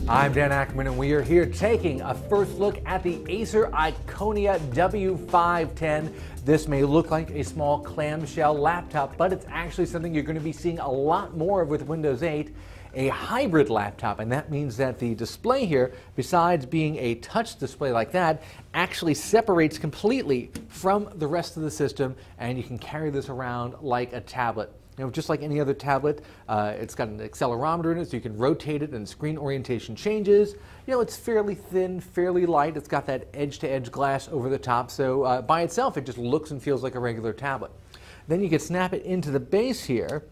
I'm Dan Ackerman, and we are here taking a first look at the Acer Iconia W510. This may look like a small clamshell laptop, but it's actually something you're going to be seeing a lot more of with Windows 8, a hybrid laptop. And that means that the display here, besides being a touch display like that, actually separates completely from the rest of the system, and you can carry this around like a tablet. You know, just like any other tablet, it's got an accelerometer in it, so you can rotate it and screen orientation changes. You know, it's fairly thin, fairly light. It's got that edge-to-edge glass over the top, so by itself it just looks and feels like a regular tablet. Then you can snap it into the base here,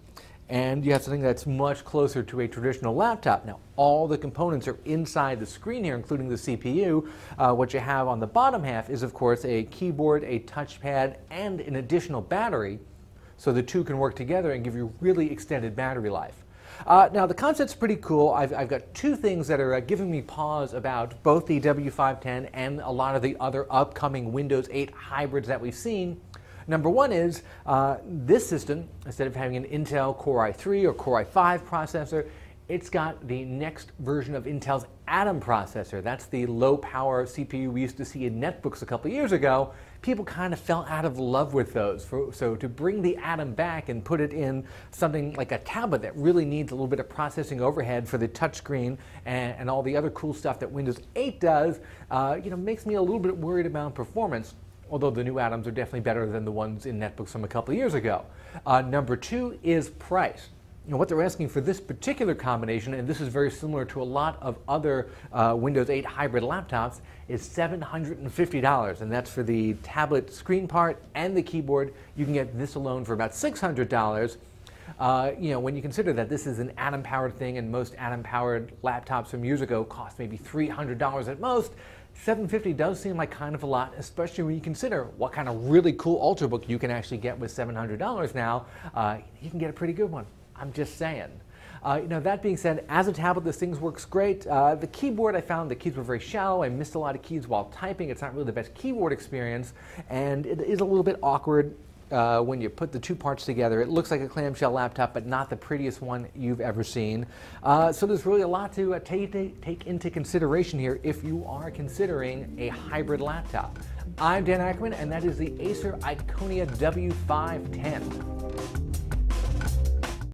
and you have something that's much closer to a traditional laptop. Now, all the components are inside the screen here, including the CPU. What you have on the bottom half is, of course, a keyboard, a touchpad, and an additional battery. So the two can work together and give you really extended battery life. Now the concept's pretty cool. I've got two things that are giving me pause about both the W510 and a lot of the other upcoming Windows 8 hybrids that we've seen. Number one is this system, instead of having an Intel Core i3 or Core i5 processor, it's got the next version of Intel's Atom processor. That's the low-power CPU we used to see in netbooks a couple years ago. People kind of fell out of love with those. So to bring the Atom back and put it in something like a tablet that really needs a little bit of processing overhead for the touchscreen and all the other cool stuff that Windows 8 does, makes me a little bit worried about performance. Although the new Atoms are definitely better than the ones in netbooks from a couple of years ago. Number two is price. You know, what they're asking for this particular combination, and this is very similar to a lot of other Windows 8 hybrid laptops, is $750, and that's for the tablet screen part and the keyboard. You can get this alone for about $600. When you consider that this is an Atom-powered thing, and most Atom-powered laptops from years ago cost maybe $300 at most, $750 does seem like kind of a lot, especially when you consider what kind of really cool Ultrabook you can actually get with $700 now. You can get a pretty good one. I'm just saying. That being said, as a tablet, this thing works great. The keyboard, I found the keys were very shallow. I missed a lot of keys while typing. It's not really the best keyboard experience, and it is a little bit awkward when you put the two parts together. It looks like a clamshell laptop, but not the prettiest one you've ever seen. So there's really a lot to take into consideration here if you are considering a hybrid laptop. I'm Dan Ackerman, and that is the Acer Iconia W510.